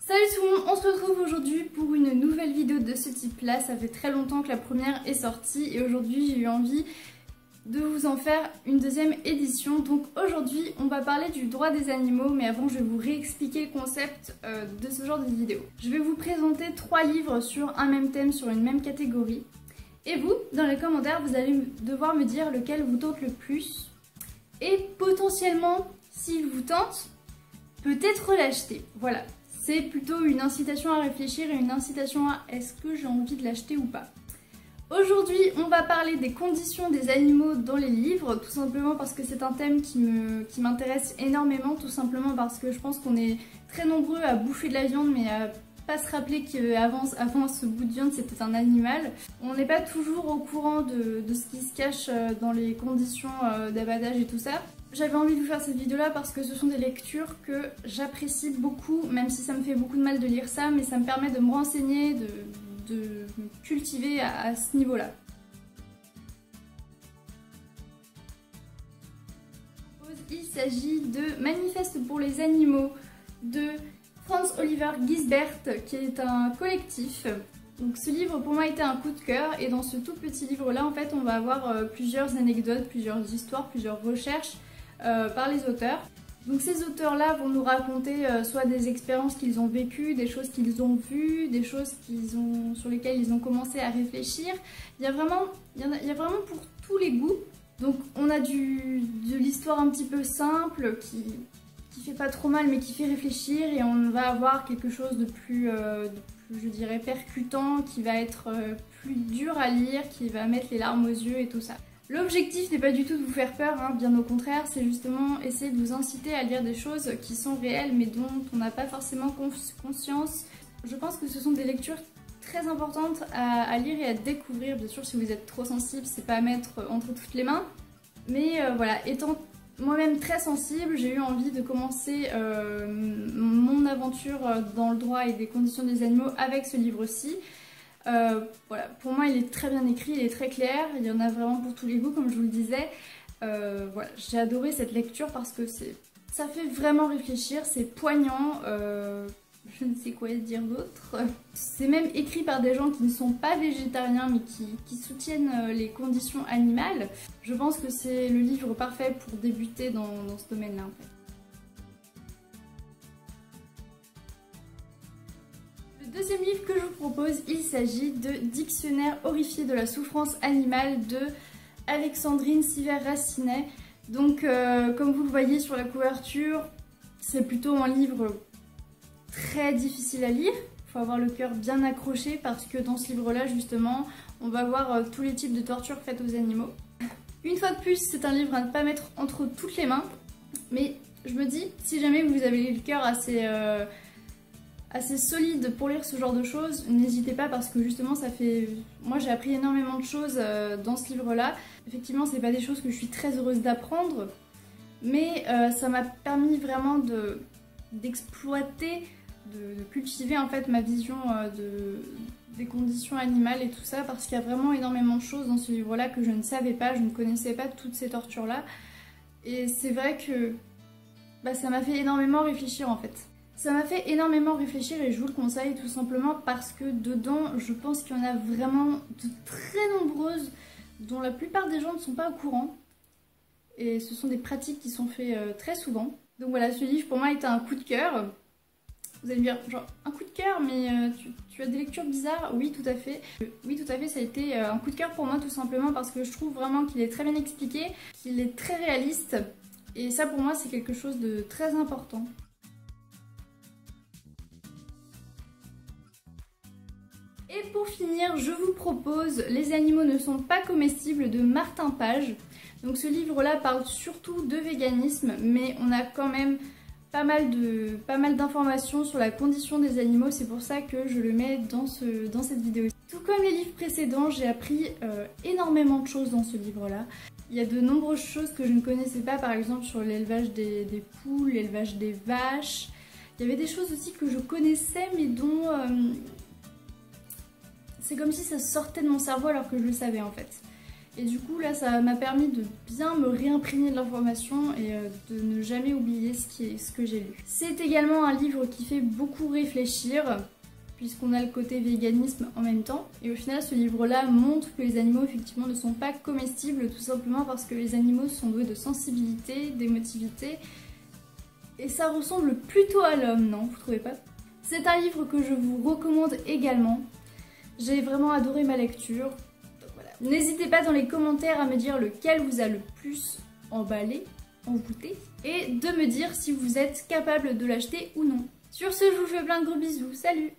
Salut tout le monde, on se retrouve aujourd'hui pour une nouvelle vidéo de ce type là. Ça fait très longtemps que la première est sortie et aujourd'hui j'ai eu envie de vous en faire une deuxième édition. Donc aujourd'hui on va parler du droit des animaux, mais avant je vais vous réexpliquer le concept de ce genre de vidéo. Je vais vous présenter 3 livres sur un même thème, sur une même catégorie. Et vous, dans les commentaires, vous allez devoir me dire lequel vous tente le plus. Et potentiellement, s'il vous tente, peut-être l'acheter. Voilà. C'est plutôt une incitation à réfléchir et une incitation à est-ce que j'ai envie de l'acheter ou pas. Aujourd'hui, on va parler des conditions des animaux dans les livres, tout simplement parce que c'est un thème qui m'intéresse énormément, tout simplement parce que je pense qu'on est très nombreux à bouffer de la viande, mais à pas se rappeler qu'avant ce bout de viande c'était un animal. On n'est pas toujours au courant de ce qui se cache dans les conditions d'abattage et tout ça. J'avais envie de vous faire cette vidéo là parce que ce sont des lectures que j'apprécie beaucoup, même si ça me fait beaucoup de mal de lire ça, mais ça me permet de me renseigner, de me cultiver à ce niveau là. Il s'agit de Manifeste pour les animaux de Franz Oliver Gisbert, qui est un collectif. Donc ce livre pour moi était un coup de cœur, et dans ce tout petit livre là en fait on va avoir plusieurs anecdotes, plusieurs histoires, plusieurs recherches par les auteurs. Donc ces auteurs là vont nous raconter soit des expériences qu'ils ont vécues, des choses qu'ils ont vues, des choses sur lesquelles ils ont commencé à réfléchir. Il y a vraiment pour tous les goûts. Donc on a de l'histoire un petit peu simple qui fait pas trop mal mais qui fait réfléchir, et on va avoir quelque chose de plus je dirais percutant, qui va être plus dur à lire, qui va mettre les larmes aux yeux et tout ça. L'objectif n'est pas du tout de vous faire peur, hein, bien au contraire, c'est justement essayer de vous inciter à lire des choses qui sont réelles mais dont on n'a pas forcément conscience. Je pense que ce sont des lectures très importantes à lire et à découvrir. Bien sûr, si vous êtes trop sensible, c'est pas à mettre entre toutes les mains, mais voilà, étant moi-même très sensible, j'ai eu envie de commencer mon aventure dans le droit et des conditions des animaux avec ce livre-ci. Voilà, pour moi il est très bien écrit, il est très clair, il y en a vraiment pour tous les goûts comme je vous le disais. Voilà, j'ai adoré cette lecture parce que ça fait vraiment réfléchir, c'est poignant, je ne sais quoi dire d'autre. C'est même écrit par des gens qui ne sont pas végétariens mais qui soutiennent les conditions animales. Je pense que c'est le livre parfait pour débuter dans ce domaine-là en fait. Le deuxième livre que je vous propose, il s'agit de Dictionnaire horrifié de la souffrance animale de Alexandrine Sivers-Racinet. Donc comme vous le voyez sur la couverture, c'est plutôt un livre très difficile à lire. Il faut avoir le cœur bien accroché parce que dans ce livre-là, justement, on va voir tous les types de tortures faites aux animaux. Une fois de plus, c'est un livre à ne pas mettre entre toutes les mains, mais je me dis, si jamais vous avez le cœur assez solide pour lire ce genre de choses, n'hésitez pas parce que justement ça fait... Moi j'ai appris énormément de choses dans ce livre-là. Effectivement, c'est pas des choses que je suis très heureuse d'apprendre, mais ça m'a permis vraiment d'exploiter, de cultiver en fait ma vision des conditions animales et tout ça, parce qu'il y a vraiment énormément de choses dans ce livre-là que je ne savais pas, je ne connaissais pas toutes ces tortures-là. Et c'est vrai que ça m'a fait énormément réfléchir en fait. Ça m'a fait énormément réfléchir et je vous le conseille tout simplement parce que dedans, je pense qu'il y en a vraiment de très nombreuses dont la plupart des gens ne sont pas au courant. Et ce sont des pratiques qui sont faites très souvent. Donc voilà, ce livre pour moi était un coup de cœur. Vous allez me dire, genre, un coup de cœur, mais tu as des lectures bizarres? Oui, tout à fait. Oui, tout à fait, ça a été un coup de cœur pour moi, tout simplement parce que je trouve vraiment qu'il est très bien expliqué, qu'il est très réaliste. Et ça, pour moi, c'est quelque chose de très important. Et pour finir, je vous propose Les animaux ne sont pas comestibles de Martin Page. Donc ce livre-là parle surtout de véganisme, mais on a quand même pas mal d'informations sur la condition des animaux, c'est pour ça que je le mets dans cette vidéo. Tout comme les livres précédents, j'ai appris énormément de choses dans ce livre-là. Il y a de nombreuses choses que je ne connaissais pas, par exemple sur l'élevage des poules, l'élevage des vaches. Il y avait des choses aussi que je connaissais mais dont... c'est comme si ça sortait de mon cerveau alors que je le savais en fait. Et du coup là ça m'a permis de bien me réimprégner de l'information et de ne jamais oublier ce que j'ai lu. C'est également un livre qui fait beaucoup réfléchir, puisqu'on a le côté véganisme en même temps. Et au final ce livre-là montre que les animaux effectivement ne sont pas comestibles, tout simplement parce que les animaux sont doués de sensibilité, d'émotivité. Et ça ressemble plutôt à l'homme, non? Vous trouvez pas? C'est un livre que je vous recommande également. J'ai vraiment adoré ma lecture. N'hésitez pas dans les commentaires à me dire lequel vous a le plus emballé, envoûté, et de me dire si vous êtes capable de l'acheter ou non. Sur ce, je vous fais plein de gros bisous, salut!